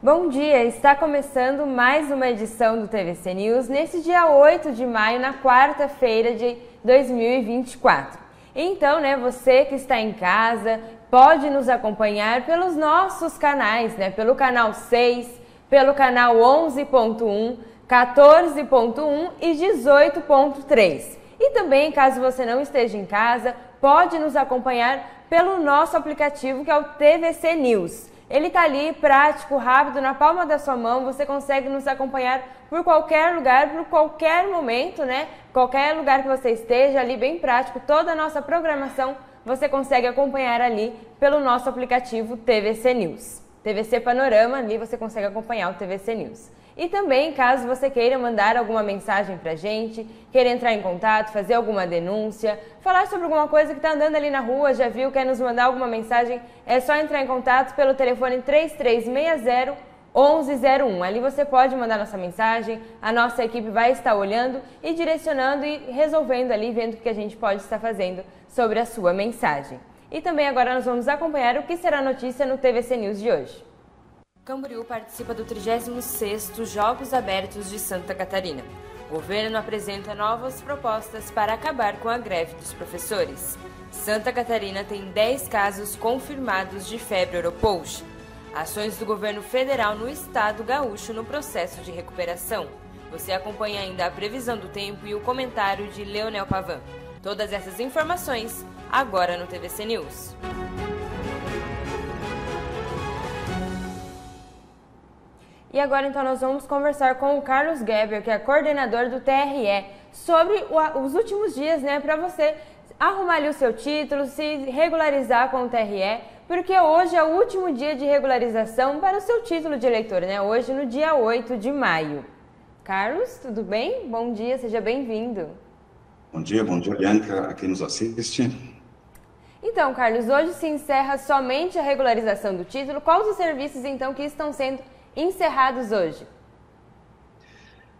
Bom dia, está começando mais uma edição do TVC News nesse dia 8 de maio, na quarta-feira de 2024. Então, você que está em casa pode nos acompanhar pelos nossos canais, pelo canal 6, pelo canal 11.1, 14.1 e 18.3. E também, caso você não esteja em casa, pode nos acompanhar pelo nosso aplicativo, que é o TVC News. Ele está ali, prático, rápido, na palma da sua mão. Você consegue nos acompanhar por qualquer lugar, por qualquer momento, Qualquer lugar que você esteja, ali bem prático. Toda a nossa programação você consegue acompanhar ali pelo nosso aplicativo TVC News. TVC Panorama, ali você consegue acompanhar o TVC News. E também, caso você queira mandar alguma mensagem pra gente, queira entrar em contato, fazer alguma denúncia, falar sobre alguma coisa que está andando ali na rua, já viu, quer nos mandar alguma mensagem, é só entrar em contato pelo telefone 3360-1101. Ali você pode mandar nossa mensagem, a nossa equipe vai estar olhando e direcionando e resolvendo ali, vendo o que a gente pode estar fazendo sobre a sua mensagem. E também agora nós vamos acompanhar o que será notícia no TVC News de hoje. Camboriú participa do 36º Jogos Abertos de Santa Catarina. O governo apresenta novas propostas para acabar com a greve dos professores. Santa Catarina tem 10 casos confirmados de febre oropouche. Ações do governo federal no estado gaúcho no processo de recuperação. Você acompanha ainda a previsão do tempo e o comentário de Leonel Pavan. Todas essas informações agora no TVC News. E agora então nós vamos conversar com o Carlos Geber, que é coordenador do TRE, sobre os últimos dias, para você arrumar ali o seu título, se regularizar com o TRE, porque hoje é o último dia de regularização para o seu título de eleitor, hoje no dia 8 de maio. Carlos, tudo bem? Bom dia, seja bem-vindo. Bom dia, Bianca, a quem nos assiste. Então, Carlos, hoje se encerra somente a regularização do título. Quais os serviços, então, que estão sendo encerrados hoje?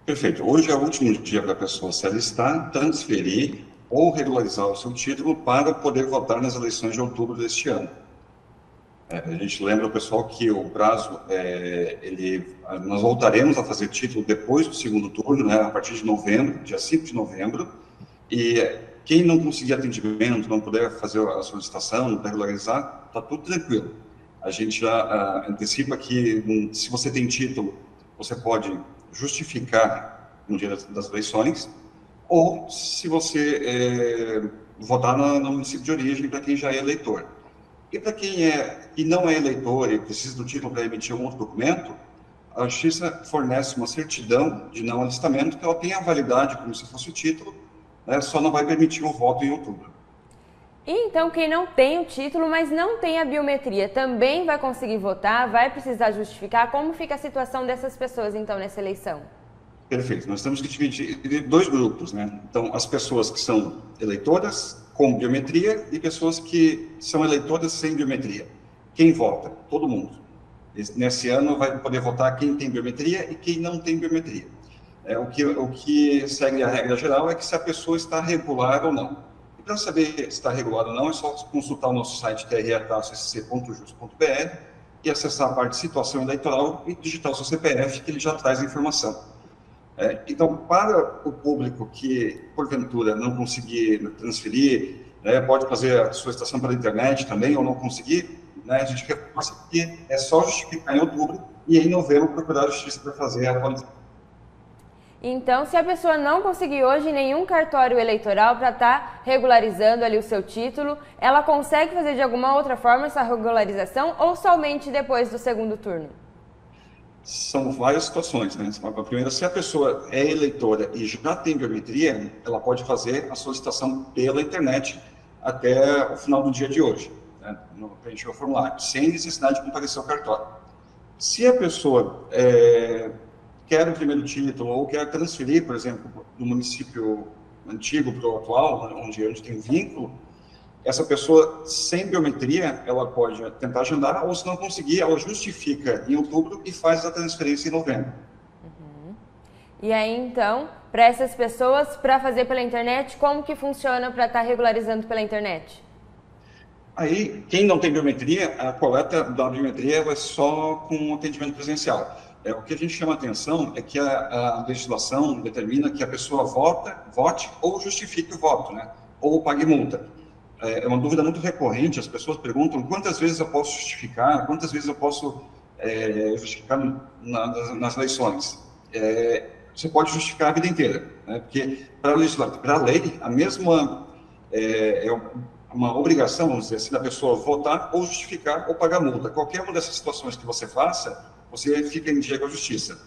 Perfeito. Hoje é o último dia para a pessoa se alistar, transferir ou regularizar o seu título para poder votar nas eleições de outubro deste ano. A gente lembra o pessoal que o prazo, nós voltaremos a fazer título depois do segundo turno, a partir de novembro, dia 5 de novembro, e quem não conseguir atendimento, não puder fazer a solicitação, não puder regularizar, está tudo tranquilo. A gente já antecipa que, se você tem título, você pode justificar no dia das eleições, ou se você votar no município de origem, para quem já é eleitor. E para quem não é eleitor e precisa do título para emitir um outro documento, a Justiça fornece uma certidão de não alistamento, que ela tem a validade como se fosse o título, só não vai permitir o voto em outubro. E então quem não tem o título, mas não tem a biometria, também vai conseguir votar, vai precisar justificar? Como fica a situação dessas pessoas, então, nessa eleição? Perfeito. Nós temos que dividir em dois grupos, Então, as pessoas que são eleitoras com biometria e pessoas que são eleitoras sem biometria. Quem vota? Todo mundo. Nesse ano vai poder votar quem tem biometria e quem não tem biometria. O que segue a regra geral é que se a pessoa está regular ou não. Para saber se está regular ou não, é só consultar o nosso site tre.sc.jus.br e acessar a parte de situação eleitoral e digitar o seu CPF, que ele já traz a informação. Então, para o público que, porventura, não conseguir transferir, pode fazer a solicitação pela internet também, ou não conseguir, a gente reforça que é só justificar em outubro e em novembro procurar a justiça para fazer a atualização. Então, se a pessoa não conseguir hoje nenhum cartório eleitoral para estar regularizando ali o seu título, ela consegue fazer de alguma outra forma essa regularização ou somente depois do segundo turno? São várias situações, A primeira, se a pessoa é eleitora e já tem biometria, ela pode fazer a solicitação pela internet até o final do dia de hoje, preencher o formulário, sem necessidade de comparecer ao cartório. Se a pessoa quer o primeiro título ou quer transferir, por exemplo, do município antigo para o atual, onde tem vínculo, essa pessoa sem biometria, ela pode tentar agendar, ou se não conseguir, ela justifica em outubro e faz a transferência em novembro. E aí, então, para essas pessoas, para fazer pela internet, como que funciona para estar regularizando pela internet? Aí, quem não tem biometria, a coleta da biometria é só com atendimento presencial. O que a gente chama atenção é que a legislação determina que a pessoa vote ou justifique o voto, né? Ou pague multa. É uma dúvida muito recorrente, as pessoas perguntam quantas vezes eu posso justificar, quantas vezes eu posso justificar nas eleições. Você pode justificar a vida inteira, né? Porque para a lei, a mesma uma obrigação, vamos dizer assim, da pessoa votar ou justificar ou pagar multa. Qualquer uma dessas situações que você faça, você fica em dia com a justiça.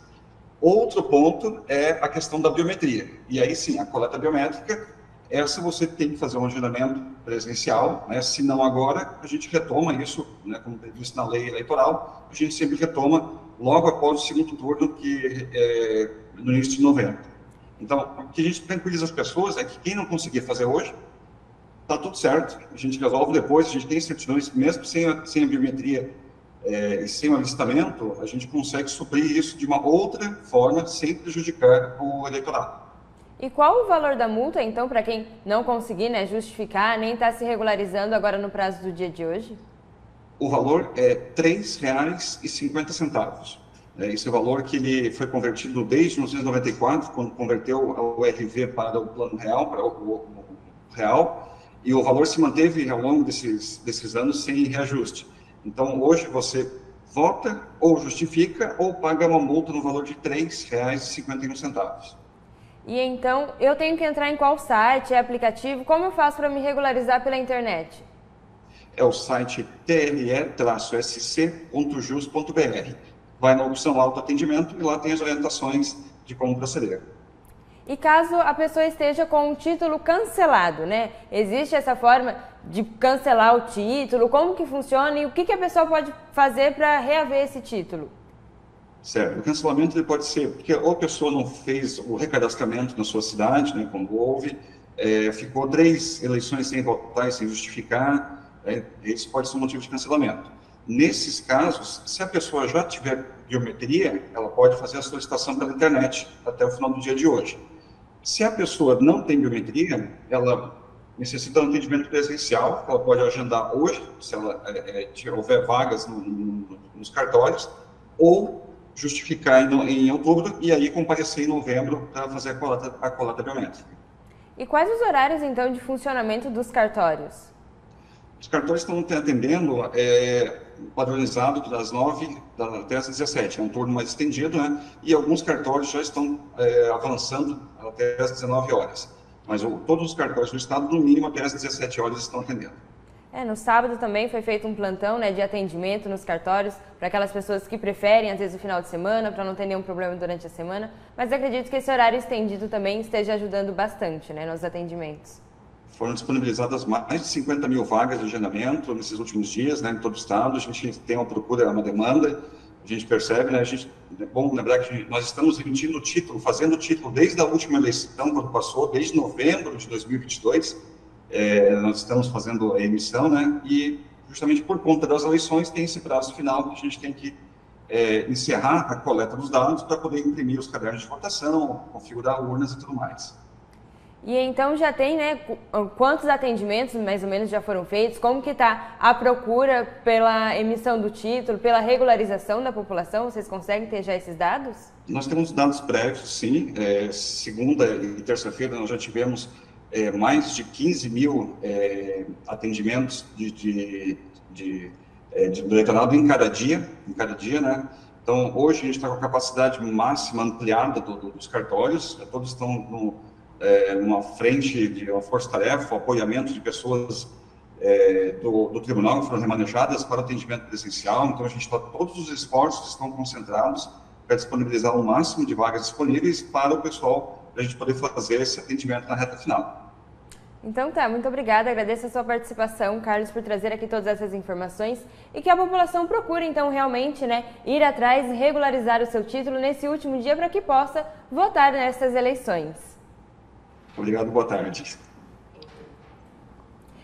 Outro ponto é a questão da biometria. E aí sim, a coleta biométrica, essa você tem que fazer um agendamento presencial, né? Se não agora, a gente retoma isso, né? Como previsto na lei eleitoral, a gente sempre retoma logo após o segundo turno, que é no início de novembro. Então, o que a gente tranquiliza as pessoas é que quem não conseguir fazer hoje, está tudo certo, a gente resolve depois, a gente tem certidões, mesmo sem a biometria e sem o alistamento, a gente consegue suprir isso de uma outra forma, sem prejudicar o eleitorado. E qual o valor da multa, então, para quem não conseguir, né, justificar, nem está se regularizando agora no prazo do dia de hoje? O valor é R$ 3,50. Esse é o valor que ele foi convertido desde 1994, quando converteu o RV para o plano real, para o real, e o valor se manteve ao longo desses anos sem reajuste. Então, hoje você vota ou justifica ou paga uma multa no valor de R$ 3,51. E então, eu tenho que entrar em qual site, aplicativo? Como eu faço para me regularizar pela internet? É o site tre-sc.jus.br. Vai na opção autoatendimento e lá tem as orientações de como proceder. E caso a pessoa esteja com um título cancelado, né? Existe essa forma de cancelar o título? Como que funciona e o que a pessoa pode fazer para reaver esse título? Certo. O cancelamento ele pode ser porque ou a pessoa não fez o recadastramento na sua cidade, né, quando houve, ficou 3 eleições sem votar e sem justificar, esse pode ser um motivo de cancelamento. Nesses casos, se a pessoa já tiver biometria, ela pode fazer a solicitação pela internet até o final do dia de hoje. Se a pessoa não tem biometria, ela necessita de um atendimento presencial, ela pode agendar hoje, se ela houver vagas nos cartórios, ou justificar em outubro e aí comparecer em novembro para fazer a coleta biométrica. E quais os horários, então, de funcionamento dos cartórios? Os cartórios estão atendendo padronizado das 9 até as 17, é um turno mais estendido, né? E alguns cartórios já estão avançando até as 19 horas. Mas todos os cartórios do estado, no mínimo até as 17 horas, estão atendendo. No sábado também foi feito um plantão, né, de atendimento nos cartórios para aquelas pessoas que preferem, às vezes, o final de semana, para não ter nenhum problema durante a semana. Mas acredito que esse horário estendido também esteja ajudando bastante, né, nos atendimentos. Foram disponibilizadas mais de 50 mil vagas de agendamento nesses últimos dias, né, em todo o estado. A gente tem uma procura, uma demanda, a gente percebe, né, é bom lembrar que nós estamos emitindo o título, fazendo o título desde a última eleição, quando passou, desde novembro de 2022, nós estamos fazendo a emissão, né, e justamente por conta das eleições tem esse prazo final que a gente tem que encerrar a coleta dos dados para poder imprimir os cadernos de votação, configurar urnas e tudo mais. E então já tem, né, quantos atendimentos mais ou menos já foram feitos? Como que está a procura pela emissão do título, pela regularização da população? Vocês conseguem ter já esses dados? Nós temos dados prévios, sim. Segunda e terça-feira nós já tivemos mais de 15 mil atendimentos do eleitorado em cada dia, né? Então, hoje a gente está com a capacidade máxima ampliada dos cartórios, todos estão numa frente de uma força-tarefa, apoiamento de pessoas do tribunal que foram remanejadas para atendimento presencial. Então, todos os esforços estão concentrados para disponibilizar o máximo de vagas disponíveis para o pessoal, para a gente poder fazer esse atendimento na reta final. Então tá, muito obrigada, agradeço a sua participação, Carlos, por trazer aqui todas essas informações e que a população procure então realmente, né, ir atrás e regularizar o seu título nesse último dia para que possa votar nessas eleições. Obrigado, boa tarde.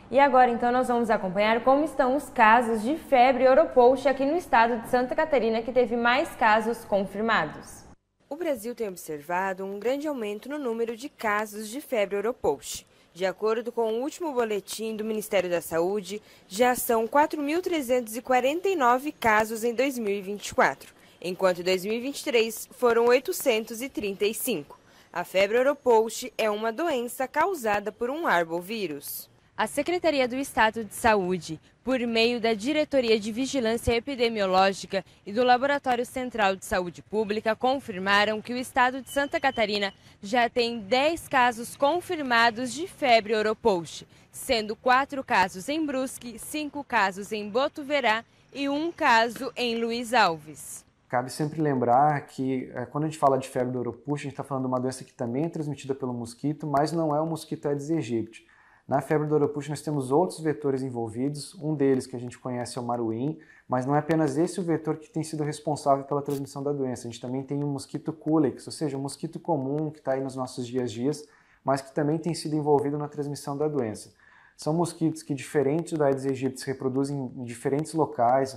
E agora então nós vamos acompanhar como estão os casos de febre Oropouche aqui no estado de Santa Catarina, que teve mais casos confirmados. O Brasil tem observado um grande aumento no número de casos de febre Oropouche. De acordo com o último boletim do Ministério da Saúde, já são 4.349 casos em 2024, enquanto em 2023 foram 835. A febre oropouche é uma doença causada por um arbovírus. A Secretaria do Estado de Saúde, por meio da Diretoria de Vigilância Epidemiológica e do Laboratório Central de Saúde Pública, confirmaram que o estado de Santa Catarina já tem 10 casos confirmados de febre oropouche, sendo 4 casos em Brusque, 5 casos em Botuverá e 1 caso em Luiz Alves. Cabe sempre lembrar que quando a gente fala de febre do oropouche, a gente está falando de uma doença que também é transmitida pelo mosquito, mas não é o mosquito Aedes aegypti. Na febre do oropouche nós temos outros vetores envolvidos, um deles que a gente conhece é o maruim, mas não é apenas esse o vetor que tem sido responsável pela transmissão da doença. A gente também tem o mosquito culex, ou seja, um mosquito comum que está aí nos nossos dias, mas que também tem sido envolvido na transmissão da doença. São mosquitos que, diferentes do Aedes aegypti, se reproduzem em diferentes locais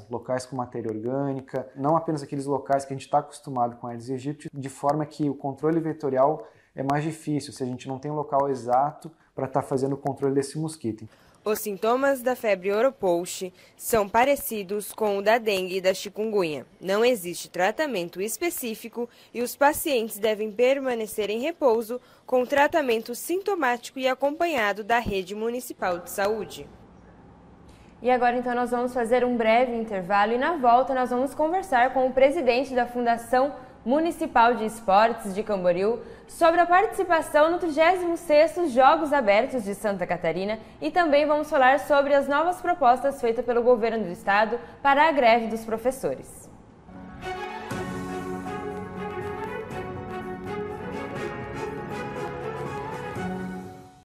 com matéria orgânica, não apenas aqueles locais que a gente está acostumado com Aedes aegypti, de forma que o controle vetorial é mais difícil, se a gente não tem um local exato para estar fazendo o controle desse mosquito. Os sintomas da febre oropouche são parecidos com o da dengue e da chikungunya. Não existe tratamento específico e os pacientes devem permanecer em repouso com tratamento sintomático e acompanhado da rede municipal de saúde. E agora então nós vamos fazer um breve intervalo e na volta nós vamos conversar com o presidente da Fundação Municipal de Esportes de Camboriú sobre a participação no 36º Jogos Abertos de Santa Catarina e também vamos falar sobre as novas propostas feitas pelo governo do estado para a greve dos professores.